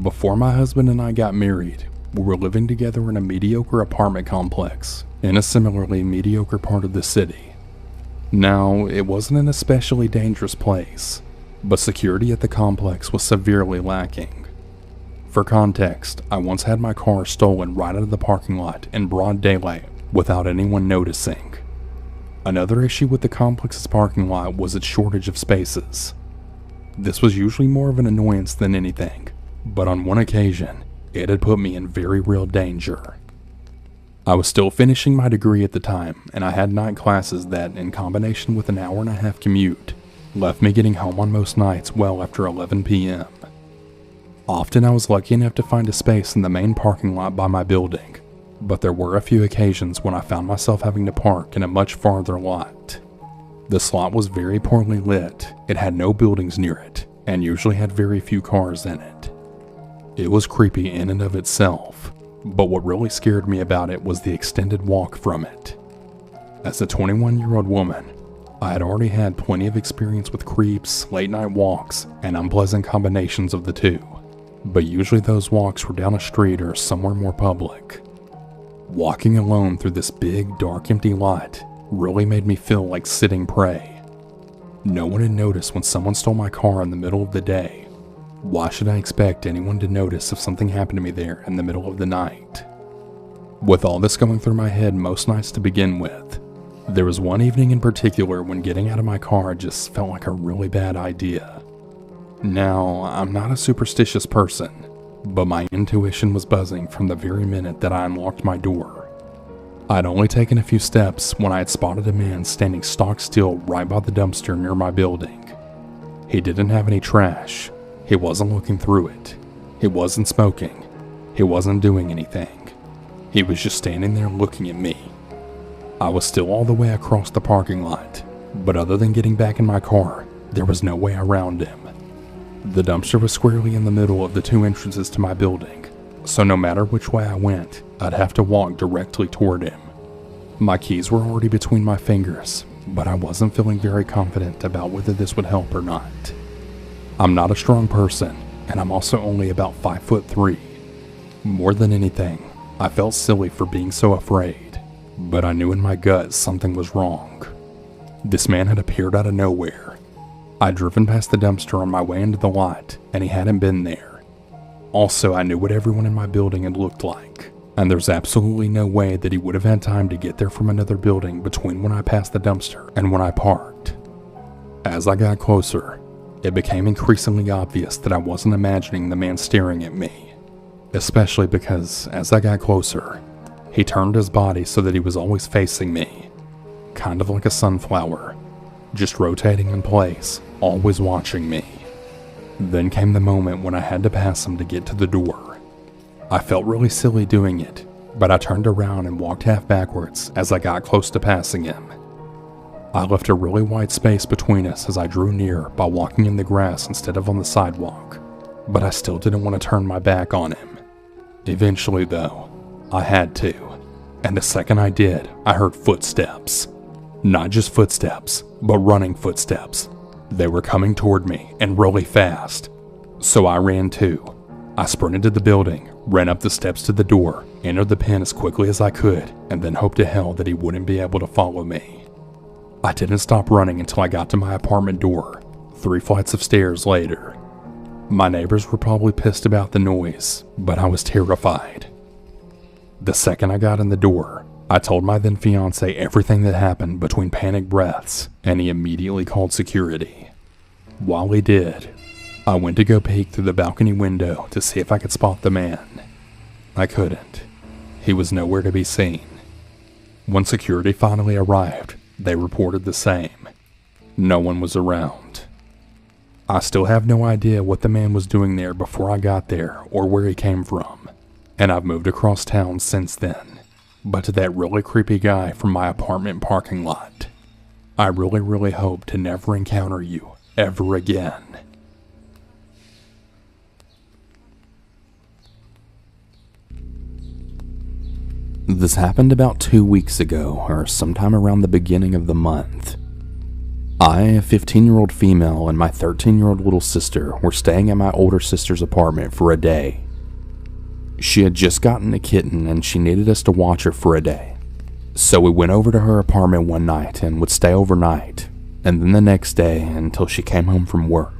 Before my husband and I got married, we were living together in a mediocre apartment complex in a similarly mediocre part of the city. Now, it wasn't an especially dangerous place, but security at the complex was severely lacking. For context, I once had my car stolen right out of the parking lot in broad daylight without anyone noticing. Another issue with the complex's parking lot was its shortage of spaces. This was usually more of an annoyance than anything, but on one occasion, it had put me in very real danger. I was still finishing my degree at the time, and I had night classes that, in combination with an hour-and-a-half commute, left me getting home on most nights well after 11 p.m. Often I was lucky enough to find a space in the main parking lot by my building, but there were a few occasions when I found myself having to park in a much farther lot. The lot was very poorly lit, it had no buildings near it, and usually had very few cars in it. It was creepy in and of itself, but what really scared me about it was the extended walk from it. As a 21-year-old woman, I had already had plenty of experience with creeps, late-night walks, and unpleasant combinations of the two, but usually those walks were down a street or somewhere more public. Walking alone through this big, dark, empty lot really made me feel like sitting prey. No one had noticed when someone stole my car in the middle of the day. Why should I expect anyone to notice if something happened to me there in the middle of the night? With all this going through my head most nights to begin with, there was one evening in particular when getting out of my car just felt like a really bad idea. Now, I'm not a superstitious person, but my intuition was buzzing from the very minute that I unlocked my door. I'd only taken a few steps when I had spotted a man standing stock still right by the dumpster near my building. He didn't have any trash. He wasn't looking through it. He wasn't smoking. He wasn't doing anything. He was just standing there looking at me. I was still all the way across the parking lot, but other than getting back in my car, there was no way around him. The dumpster was squarely in the middle of the two entrances to my building, so no matter which way I went, I'd have to walk directly toward him. My keys were already between my fingers, but I wasn't feeling very confident about whether this would help or not. I'm not a strong person, and I'm also only about 5'3". More than anything, I felt silly for being so afraid, but I knew in my gut something was wrong. This man had appeared out of nowhere. I'd driven past the dumpster on my way into the lot, and he hadn't been there. Also, I knew what everyone in my building had looked like, and there's absolutely no way that he would have had time to get there from another building between when I passed the dumpster and when I parked. As I got closer, it became increasingly obvious that I wasn't imagining the man staring at me, especially because, as I got closer, he turned his body so that he was always facing me, kind of like a sunflower, just rotating in place, always watching me. Then came the moment when I had to pass him to get to the door. I felt really silly doing it, but I turned around and walked half backwards as I got close to passing him. I left a really wide space between us as I drew near by walking in the grass instead of on the sidewalk, but I still didn't want to turn my back on him. Eventually though, I had to, and the second I did, I heard footsteps. Not just footsteps, but running footsteps. They were coming toward me and really fast. So I ran too. I sprinted to the building, ran up the steps to the door, entered the pen as quickly as I could, and then hoped to hell that he wouldn't be able to follow me. I didn't stop running until I got to my apartment door, 3 flights of stairs later. My neighbors were probably pissed about the noise, but I was terrified. The second I got in the door, I told my then fiance everything that happened between panic breaths, and he immediately called security. While he did, I went to go peek through the balcony window to see if I could spot the man. I couldn't. He was nowhere to be seen. When security finally arrived, they reported the same. No one was around. I still have no idea what the man was doing there before I got there or where he came from, and I've moved across town since then. But to that really creepy guy from my apartment parking lot, I really hope to never encounter you ever again. This happened about 2 weeks ago, or sometime around the beginning of the month. I, a 15-year-old female, and my 13-year-old little sister were staying at my older sister's apartment for a day. She had just gotten a kitten and she needed us to watch her for a day. So we went over to her apartment one night and would stay overnight, and then the next day until she came home from work.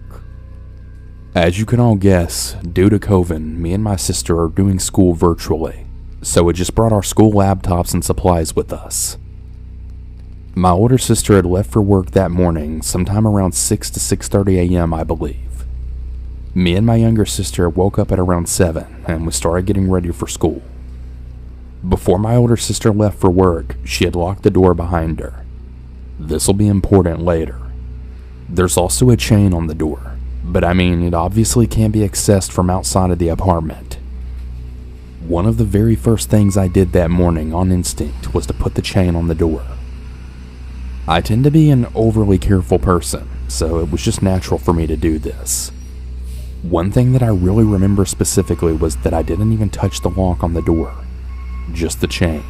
As you can all guess, due to COVID, me and my sister are doing school virtually, so we just brought our school laptops and supplies with us. My older sister had left for work that morning, sometime around 6 to 6:30 a.m. I believe. Me and my younger sister woke up at around 7 and we started getting ready for school. Before my older sister left for work, she had locked the door behind her. This'll be important later. There's also a chain on the door, but I mean, it obviously can't be accessed from outside of the apartment. One of the very first things I did that morning on instinct was to put the chain on the door. I tend to be an overly careful person, so it was just natural for me to do this. One thing that I really remember specifically was that I didn't even touch the lock on the door, just the chain.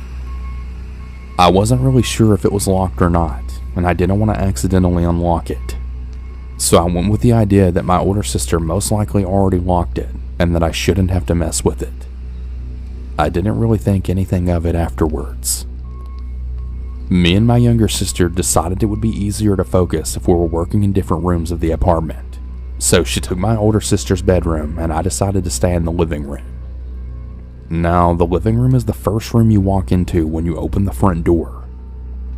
I wasn't really sure if it was locked or not, and I didn't want to accidentally unlock it. So I went with the idea that my older sister most likely already locked it, and that I shouldn't have to mess with it. I didn't really think anything of it afterwards. Me and my younger sister decided it would be easier to focus if we were working in different rooms of the apartment. So she took my older sister's bedroom and I decided to stay in the living room. Now, the living room is the first room you walk into when you open the front door.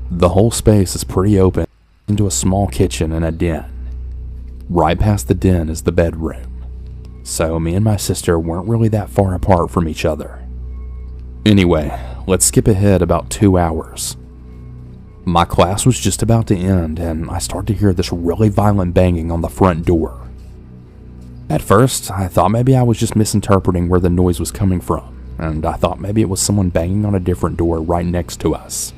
The whole space is pretty open into a small kitchen and a den. Right past the den is the bedroom. So me and my sister weren't really that far apart from each other. Anyway, let's skip ahead about 2 hours. My class was just about to end and I started to hear this really violent banging on the front door. At first, I thought maybe I was just misinterpreting where the noise was coming from, and I thought maybe it was someone banging on a different door right next to us.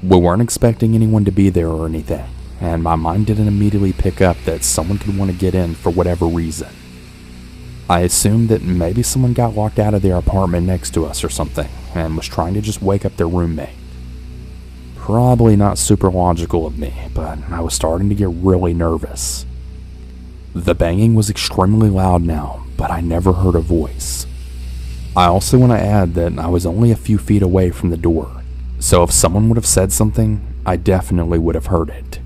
We weren't expecting anyone to be there or anything, and my mind didn't immediately pick up that someone could want to get in for whatever reason. I assumed that maybe someone got locked out of their apartment next to us or something, and was trying to just wake up their roommate. Probably not super logical of me, but I was starting to get really nervous. The banging was extremely loud now, but I never heard a voice. I also want to add that I was only a few feet away from the door, so if someone would have said something, I definitely would have heard it.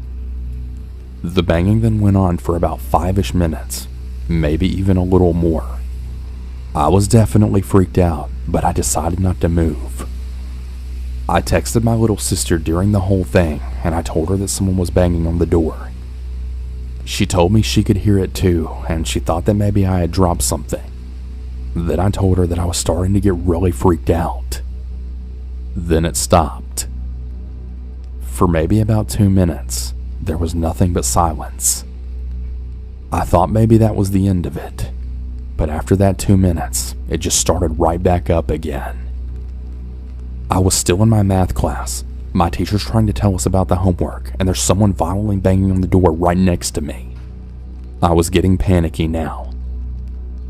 The banging then went on for about 5-ish minutes, maybe even a little more. I was definitely freaked out, but I decided not to move. I texted my little sister during the whole thing, and I told her that someone was banging on the door. She told me she could hear it too, and she thought that maybe I had dropped something. Then I told her that I was starting to get really freaked out. Then it stopped. For maybe about 2 minutes, there was nothing but silence. I thought maybe that was the end of it, but after that 2 minutes, it just started right back up again. I was still in my math class. My teacher's trying to tell us about the homework, and there's someone violently banging on the door right next to me. I was getting panicky now.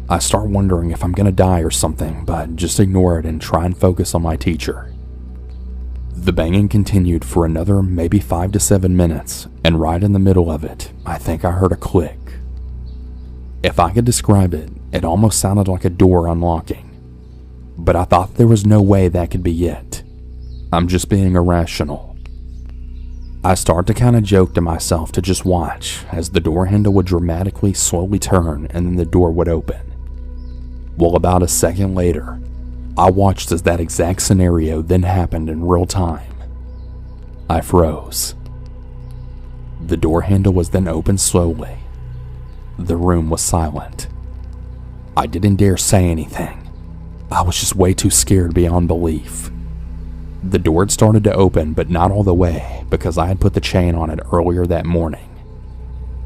I start wondering if I'm gonna die or something, but just ignore it and try and focus on my teacher. The banging continued for another maybe 5 to 7 minutes, and right in the middle of it, I think I heard a click. If I could describe it, it almost sounded like a door unlocking. But I thought there was no way that could be it. I'm just being irrational. I start to kind of joke to myself to just watch as the door handle would dramatically slowly turn and then the door would open. Well, about a second later, I watched as that exact scenario then happened in real time. I froze. The door handle was then opened slowly. The room was silent. I didn't dare say anything. I was just way too scared beyond belief. The door had started to open, but not all the way, because I had put the chain on it earlier that morning.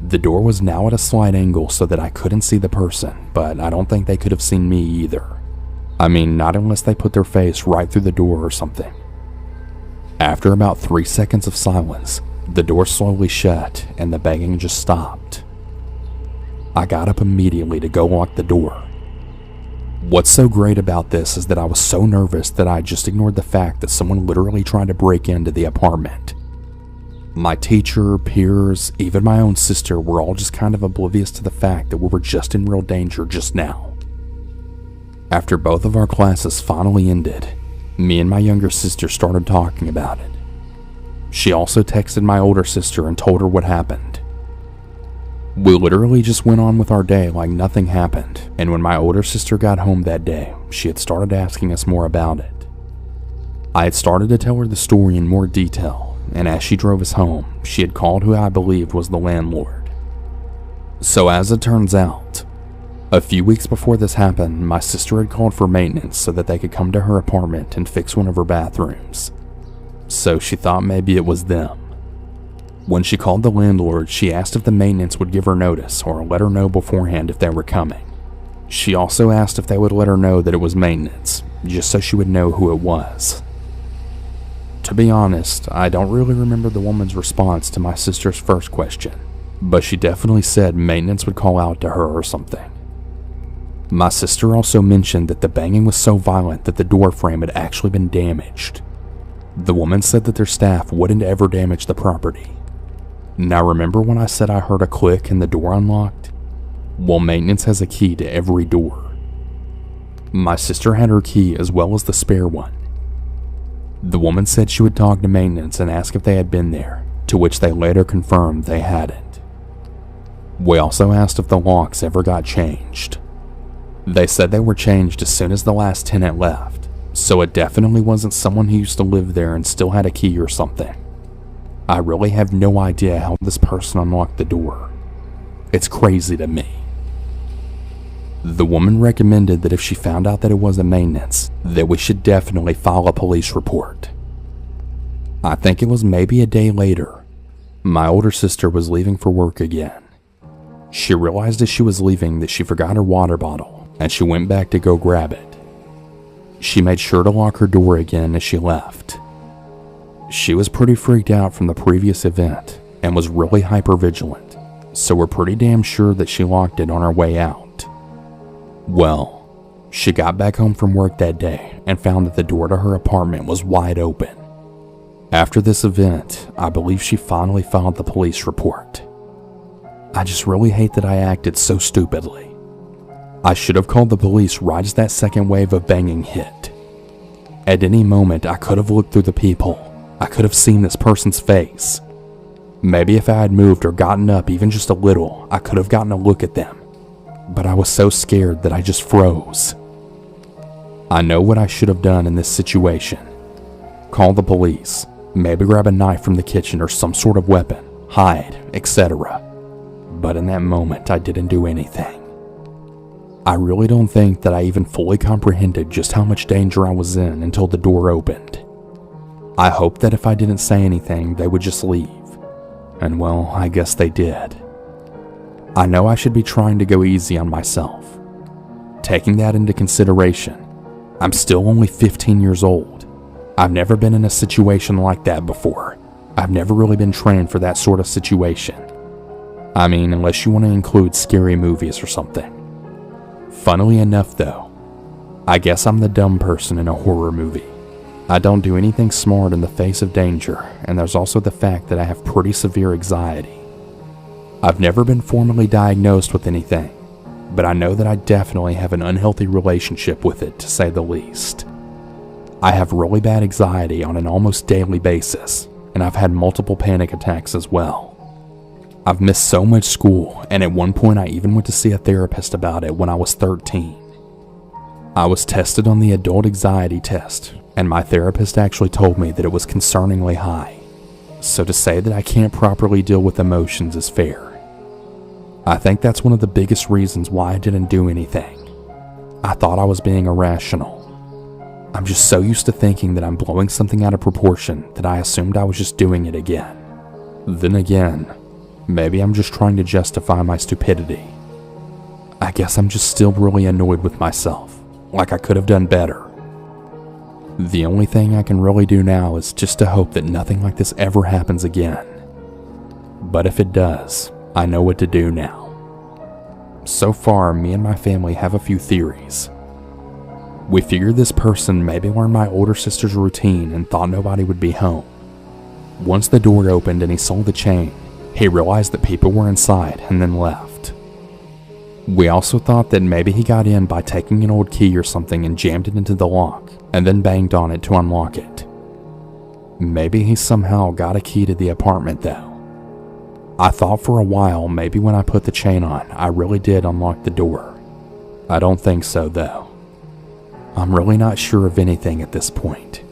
The door was now at a slight angle so that I couldn't see the person, but I don't think they could have seen me either. I mean, not unless they put their face right through the door or something. After about 3 seconds of silence, the door slowly shut and the banging just stopped. I got up immediately to go lock the door. What's so great about this is that I was so nervous that I just ignored the fact that someone literally tried to break into the apartment. My teacher, peers, even my own sister were all just kind of oblivious to the fact that we were just in real danger just now. After both of our classes finally ended, me and my younger sister started talking about it. She also texted my older sister and told her what happened. We literally just went on with our day like nothing happened, and when my older sister got home that day, she had started asking us more about it. I had started to tell her the story in more detail, and as she drove us home, she had called who I believed was the landlord. So as it turns out, a few weeks before this happened, my sister had called for maintenance so that they could come to her apartment and fix one of her bathrooms. So she thought maybe it was them. When she called the landlord, she asked if the maintenance would give her notice or let her know beforehand if they were coming. She also asked if they would let her know that it was maintenance, just so she would know who it was. To be honest, I don't really remember the woman's response to my sister's first question, but she definitely said maintenance would call out to her or something. My sister also mentioned that the banging was so violent that the door frame had actually been damaged. The woman said that their staff wouldn't ever damage the property. Now remember when I said I heard a click and the door unlocked? Well, maintenance has a key to every door. My sister had her key as well as the spare one. The woman said she would talk to maintenance and ask if they had been there, to which they later confirmed they hadn't. We also asked if the locks ever got changed. They said they were changed as soon as the last tenant left, so it definitely wasn't someone who used to live there and still had a key or something. I really have no idea how this person unlocked the door. It's crazy to me. The woman recommended that if she found out that it was a maintenance, that we should definitely file a police report. I think it was maybe a day later. My older sister was leaving for work again. She realized as she was leaving that she forgot her water bottle, and she went back to go grab it. She made sure to lock her door again as she left. She was pretty freaked out from the previous event and was really hyper-vigilant, so we're pretty damn sure that she locked it on her way out. Well, she got back home from work that day and found that the door to her apartment was wide open. After this event, I believe she finally filed the police report. I just really hate that I acted so stupidly. I should have called the police right as that second wave of banging hit. At any moment, I could have looked through the peephole. I could have seen this person's face. Maybe if I had moved or gotten up even just a little, I could have gotten a look at them. But I was so scared that I just froze. I know what I should have done in this situation. Call the police, maybe grab a knife from the kitchen or some sort of weapon, hide, etc. But in that moment, I didn't do anything. I really don't think that I even fully comprehended just how much danger I was in until the door opened. I hoped that if I didn't say anything, they would just leave. And well, I guess they did. I know I should be trying to go easy on myself. Taking that into consideration, I'm still only 15 years old. I've never been in a situation like that before. I've never really been trained for that sort of situation. I mean, unless you want to include scary movies or something. Funnily enough though, I guess I'm the dumb person in a horror movie. I don't do anything smart in the face of danger, and there's also the fact that I have pretty severe anxiety. I've never been formally diagnosed with anything, but I know that I definitely have an unhealthy relationship with it, to say the least. I have really bad anxiety on an almost daily basis, and I've had multiple panic attacks as well. I've missed so much school, and at one point I even went to see a therapist about it when I was 13. I was tested on the adult anxiety test, and my therapist actually told me that it was concerningly high. So to say that I can't properly deal with emotions is fair. I think that's one of the biggest reasons why I didn't do anything. I thought I was being irrational. I'm just so used to thinking that I'm blowing something out of proportion that I assumed I was just doing it again. Then again, maybe I'm just trying to justify my stupidity. I guess I'm just still really annoyed with myself, like I could have done better. The only thing I can really do now is just to hope that nothing like this ever happens again. But if it does, I know what to do now. So far, me and my family have a few theories. We figured this person maybe learned my older sister's routine and thought nobody would be home. Once the door opened and he saw the chain, he realized that people were inside and then left. We also thought that maybe he got in by taking an old key or something and jammed it into the lock and then banged on it to unlock it. Maybe he somehow got a key to the apartment though. I thought for a while maybe when I put the chain on, I really did unlock the door. I don't think so though. I'm really not sure of anything at this point.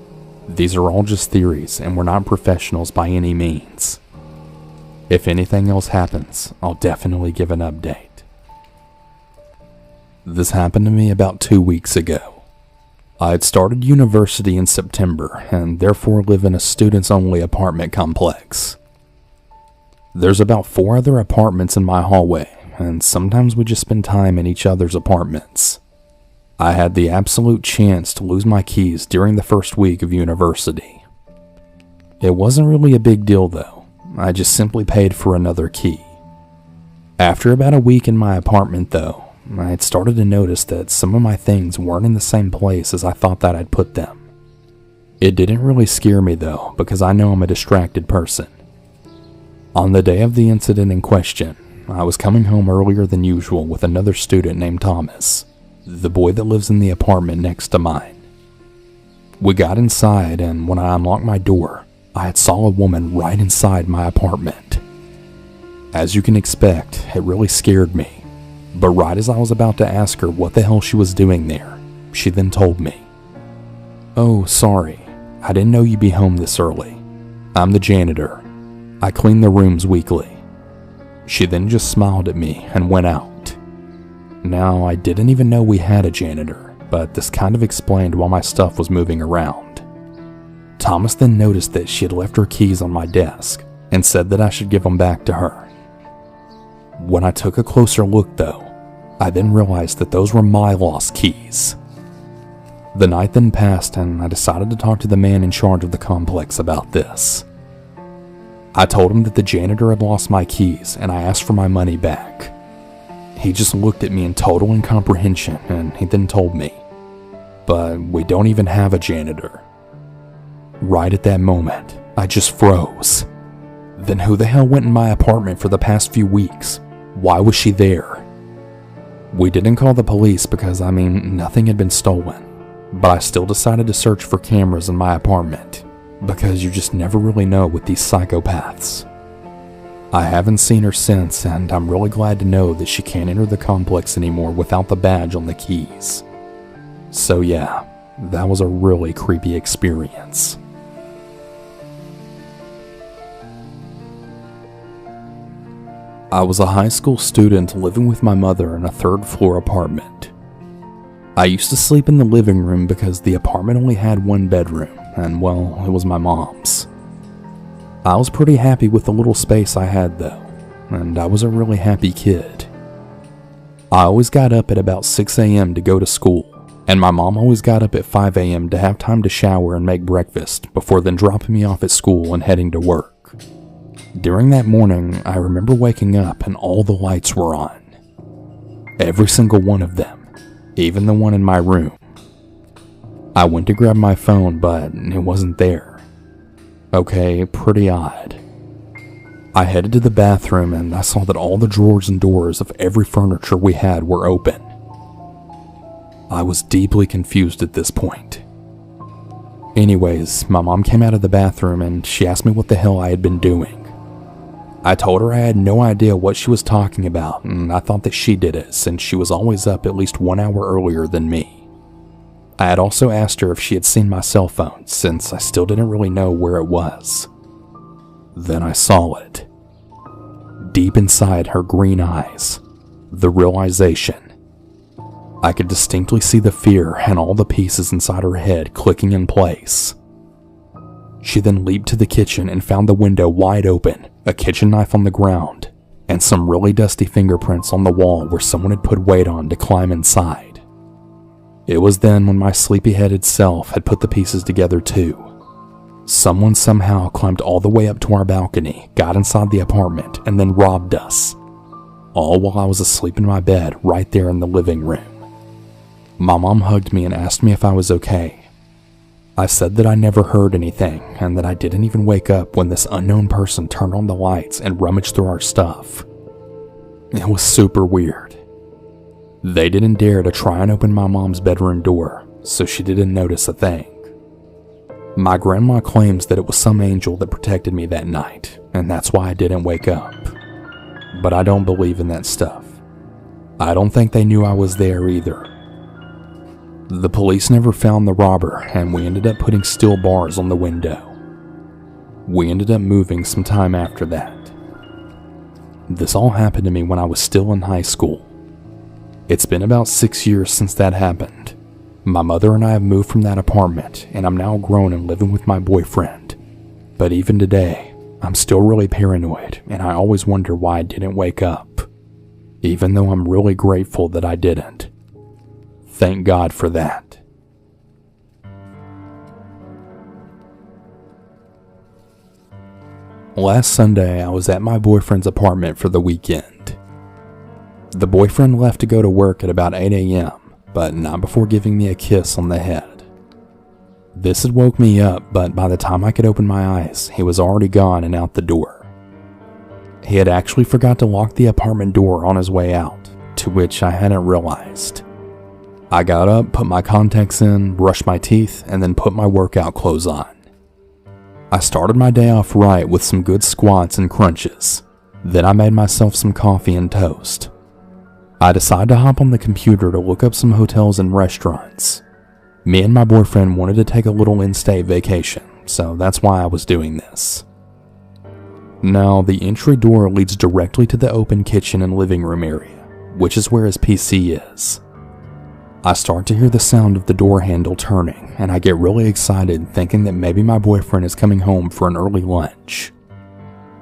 These are all just theories and we're not professionals by any means. If anything else happens, I'll definitely give an update. This happened to me about 2 weeks ago. I had started university in September and therefore live in a students-only apartment complex. There's about 4 other apartments in my hallway, and sometimes we just spend time in each other's apartments. I had the absolute chance to lose my keys during the first week of university. It wasn't really a big deal though. I just simply paid for another key. After about a week in my apartment though, I had started to notice that some of my things weren't in the same place as I thought that I'd put them. It didn't really scare me though, because I know I'm a distracted person. On the day of the incident in question, I was coming home earlier than usual with another student named Thomas, the boy that lives in the apartment next to mine. We got inside, and when I unlocked my door, I had saw a woman right inside my apartment. As you can expect, it really scared me. But right as I was about to ask her what the hell she was doing there, she then told me, "Oh, sorry, I didn't know you'd be home this early. I'm the janitor. I clean the rooms weekly." She then just smiled at me and went out. Now, I didn't even know we had a janitor, but this kind of explained why my stuff was moving around. Thomas then noticed that she had left her keys on my desk and said that I should give them back to her. When I took a closer look though, I then realized that those were my lost keys. The night then passed and I decided to talk to the man in charge of the complex about this. I told him that the janitor had lost my keys and I asked for my money back. He just looked at me in total incomprehension and he then told me, "But we don't even have a janitor." Right at that moment, I just froze. Then who the hell went in my apartment for the past few weeks? Why was she there? We didn't call the police because, nothing had been stolen. But I still decided to search for cameras in my apartment, because you just never really know with these psychopaths. I haven't seen her since, and I'm really glad to know that she can't enter the complex anymore without the badge on the keys. So yeah, that was a really creepy experience. I was a high school student living with my mother in a 3rd floor apartment. I used to sleep in the living room because the apartment only had 1 bedroom, and well, it was my mom's. I was pretty happy with the little space I had though, and I was a really happy kid. I always got up at about 6 a.m. to go to school, and my mom always got up at 5 a.m. to have time to shower and make breakfast before then dropping me off at school and heading to work. During that morning, I remember waking up and all the lights were on. Every single one of them, even the one in my room. I went to grab my phone, but it wasn't there. Okay, pretty odd. I headed to the bathroom and I saw that all the drawers and doors of every furniture we had were open. I was deeply confused at this point. Anyways, my mom came out of the bathroom and she asked me what the hell I had been doing. I told her I had no idea what she was talking about, and I thought that she did it since she was always up at least 1 hour earlier than me. I had also asked her if she had seen my cell phone, since I still didn't really know where it was. Then I saw it. Deep inside her green eyes, the realization. I could distinctly see the fear and all the pieces inside her head clicking in place. She then leaped to the kitchen and found the window wide open, a kitchen knife on the ground, and some really dusty fingerprints on the wall where someone had put weight on to climb inside. It was then when my sleepy-headed self had put the pieces together too. Someone somehow climbed all the way up to our balcony, got inside the apartment, and then robbed us. All while I was asleep in my bed right there in the living room. My mom hugged me and asked me if I was okay. I said that I never heard anything and that I didn't even wake up when this unknown person turned on the lights and rummaged through our stuff. It was super weird. They didn't dare to try and open my mom's bedroom door, so she didn't notice a thing. My grandma claims that it was some angel that protected me that night, and that's why I didn't wake up. But I don't believe in that stuff. I don't think they knew I was there either. The police never found the robber, and we ended up putting steel bars on the window. We ended up moving some time after that. This all happened to me when I was still in high school. It's been about 6 years since that happened. My mother and I have moved from that apartment, and I'm now grown and living with my boyfriend. But even today, I'm still really paranoid, and I always wonder why I didn't wake up. Even though I'm really grateful that I didn't. Thank God for that. Last Sunday, I was at my boyfriend's apartment for the weekend. The boyfriend left to go to work at about 8 a.m., but not before giving me a kiss on the head. This had woke me up, but by the time I could open my eyes, he was already gone and out the door. He had actually forgot to lock the apartment door on his way out, to which I hadn't realized. I got up, put my contacts in, brushed my teeth, and then put my workout clothes on. I started my day off right with some good squats and crunches. Then I made myself some coffee and toast. I decided to hop on the computer to look up some hotels and restaurants. Me and my boyfriend wanted to take a little in-state vacation, so that's why I was doing this. Now, the entry door leads directly to the open kitchen and living room area, which is where his PC is. I start to hear the sound of the door handle turning, and I get really excited thinking that maybe my boyfriend is coming home for an early lunch.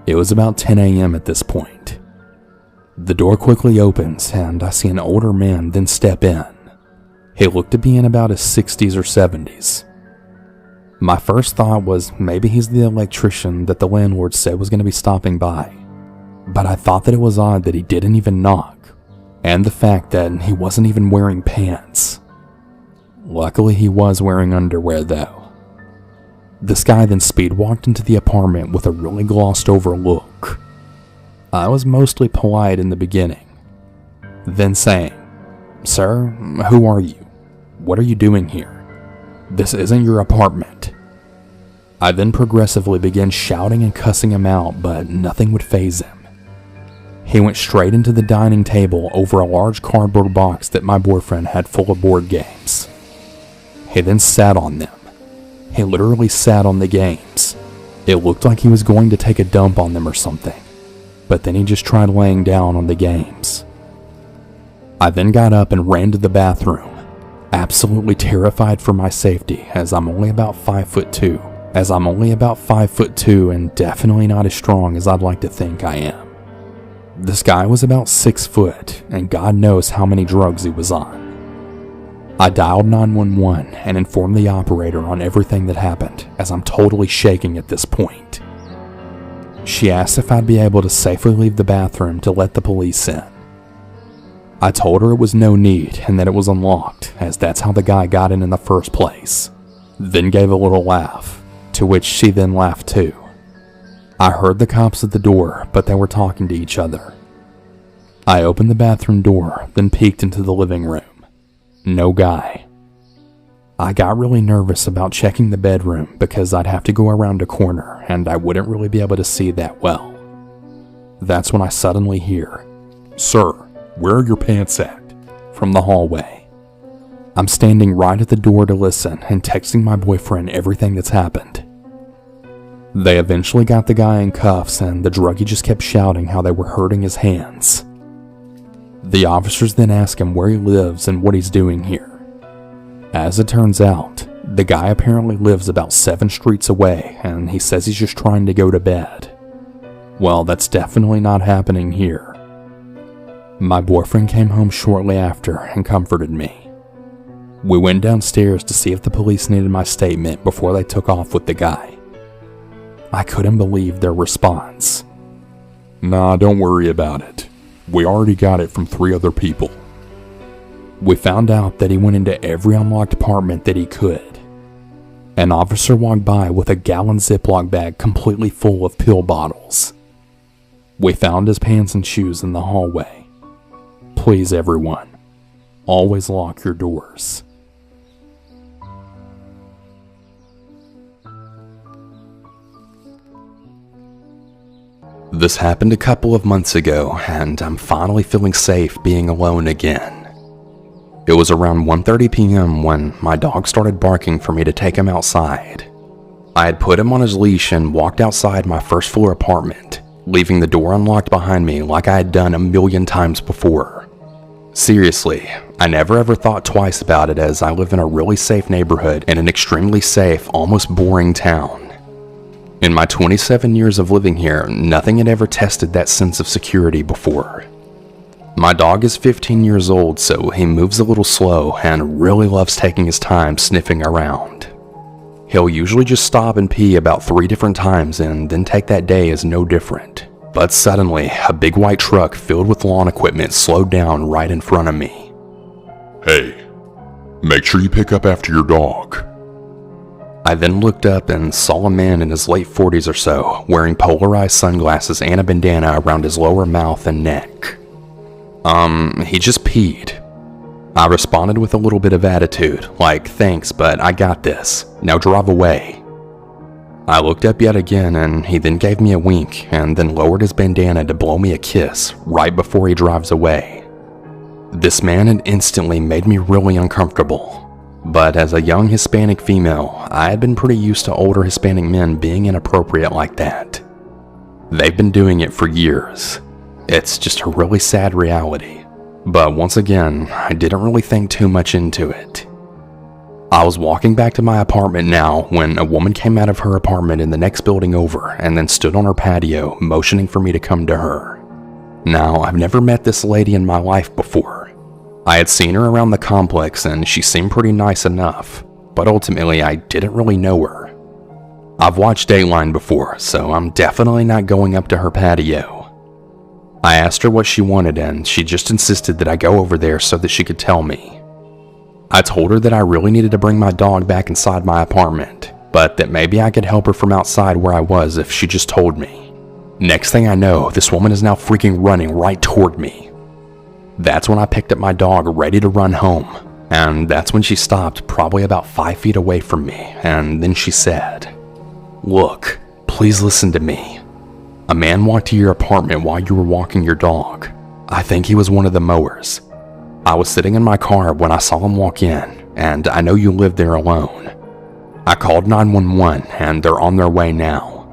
It was about 10 a.m. at this point. The door quickly opens, and I see an older man then step in. He looked to be in about his 60s or 70s. My first thought was maybe he's the electrician that the landlord said was going to be stopping by. But I thought that it was odd that he didn't even knock, and the fact that he wasn't even wearing pants. Luckily, he was wearing underwear though. This guy then speed walked into the apartment with a really glossed over look. I was mostly polite in the beginning, then saying, "Sir, who are you? What are you doing here? This isn't your apartment." I then progressively began shouting and cussing him out, but nothing would faze him. He went straight into the dining table over a large cardboard box that my boyfriend had full of board games. He then sat on them. He literally sat on the games. It looked like he was going to take a dump on them or something, but then he just tried laying down on the games. I then got up and ran to the bathroom, absolutely terrified for my safety as I'm only about 5'2", and definitely not as strong as I'd like to think I am. This guy was about 6 foot, and God knows how many drugs he was on. I dialed 911 and informed the operator on everything that happened, as I'm totally shaking at this point. She asked if I'd be able to safely leave the bathroom to let the police in. I told her it was no need and that it was unlocked, as that's how the guy got in the first place, then gave a little laugh, to which she then laughed too. I heard the cops at the door, but they were talking to each other. I opened the bathroom door, then peeked into the living room. No guy. I got really nervous about checking the bedroom because I'd have to go around a corner and I wouldn't really be able to see that well. That's when I suddenly hear, "Sir, where are your pants at?" from the hallway. I'm standing right at the door to listen and texting my boyfriend everything that's happened. They eventually got the guy in cuffs and the druggie just kept shouting how they were hurting his hands. The officers then ask him where he lives and what he's doing here. As it turns out, the guy apparently lives about 7 streets away and he says he's just trying to go to bed. Well, that's definitely not happening here. My boyfriend came home shortly after and comforted me. We went downstairs to see if the police needed my statement before they took off with the guy. I couldn't believe their response. "Nah, don't worry about it. We already got it from 3 other people." We found out that he went into every unlocked apartment that he could. An officer walked by with a gallon Ziploc bag completely full of pill bottles. We found his pants and shoes in the hallway. Please, everyone, always lock your doors. This happened a couple of months ago, and I'm finally feeling safe being alone again. It was around 1:30 p.m. when my dog started barking for me to take him outside. I had put him on his leash and walked outside my first floor apartment, leaving the door unlocked behind me like I had done a million times before. Seriously, I never ever thought twice about it, as I live in a really safe neighborhood in an extremely safe, almost boring town. In my 27 years of living here, nothing had ever tested that sense of security before. My dog is 15 years old, so he moves a little slow and really loves taking his time sniffing around. He'll usually just stop and pee about 3 different times and then take that day as no different. But suddenly, a big white truck filled with lawn equipment slowed down right in front of me. Hey, make sure you pick up after your dog. I then looked up and saw a man in his late 40s or so, wearing polarized sunglasses and a bandana around his lower mouth and neck. He just peed. I responded with a little bit of attitude, like, thanks, but I got this. Now drive away. I looked up yet again, and he then gave me a wink, and then lowered his bandana to blow me a kiss right before he drives away. This man had instantly made me really uncomfortable. But as a young Hispanic female, I had been pretty used to older Hispanic men being inappropriate like that. They've been doing it for years. It's just a really sad reality. But once again, I didn't really think too much into it. I was walking back to my apartment now when a woman came out of her apartment in the next building over and then stood on her patio, motioning for me to come to her. Now, I've never met this lady in my life before. I had seen her around the complex and she seemed pretty nice enough, but ultimately I didn't really know her. I've watched Dateline before, so I'm definitely not going up to her patio. I asked her what she wanted and she just insisted that I go over there so that she could tell me. I told her that I really needed to bring my dog back inside my apartment, but that maybe I could help her from outside where I was if she just told me. Next thing I know, this woman is now freaking running right toward me. That's when I picked up my dog ready to run home, and that's when she stopped probably about 5 feet away from me, and then she said, "Look, please listen to me. A man walked to your apartment while you were walking your dog. I think he was one of the mowers. I was sitting in my car when I saw him walk in, and I know you live there alone. I called 911 and they're on their way now."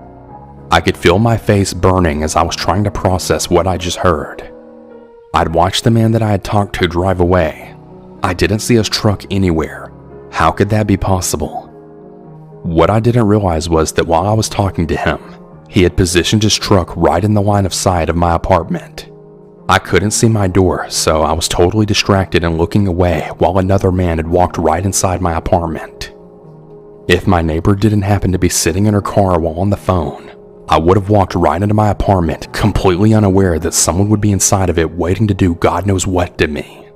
I could feel my face burning as I was trying to process what I just heard. I'd watched the man that I had talked to drive away. I didn't see his truck anywhere. How could that be possible? What I didn't realize was that while I was talking to him, he had positioned his truck right in the line of sight of my apartment. I couldn't see my door, so I was totally distracted and looking away while another man had walked right inside my apartment. If my neighbor didn't happen to be sitting in her car while on the phone, I would have walked right into my apartment, completely unaware that someone would be inside of it waiting to do God knows what to me.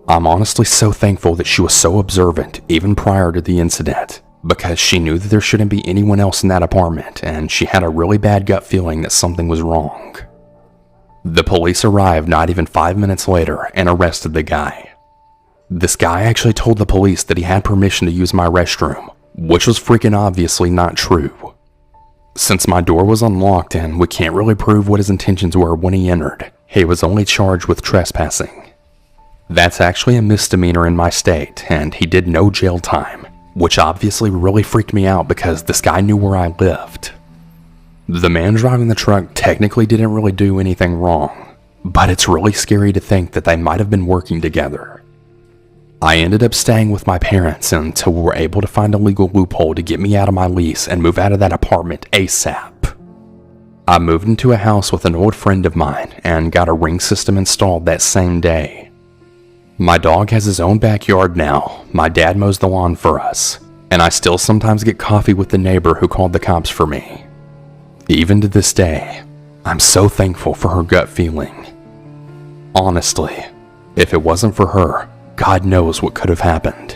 I'm honestly so thankful that she was so observant even prior to the incident, because she knew that there shouldn't be anyone else in that apartment, and she had a really bad gut feeling that something was wrong. The police arrived not even 5 minutes later and arrested the guy. This guy actually told the police that he had permission to use my restroom, which was freaking obviously not true. Since my door was unlocked and we can't really prove what his intentions were when he entered, he was only charged with trespassing. That's actually a misdemeanor in my state, and he did no jail time, which obviously really freaked me out because this guy knew where I lived. The man driving the truck technically didn't really do anything wrong, but it's really scary to think that they might have been working together. I ended up staying with my parents until we were able to find a legal loophole to get me out of my lease and move out of that apartment ASAP. I moved into a house with an old friend of mine and got a ring system installed that same day. My dog has his own backyard now, my dad mows the lawn for us, and I still sometimes get coffee with the neighbor who called the cops for me. Even to this day, I'm so thankful for her gut feeling. Honestly, if it wasn't for her, God knows what could have happened.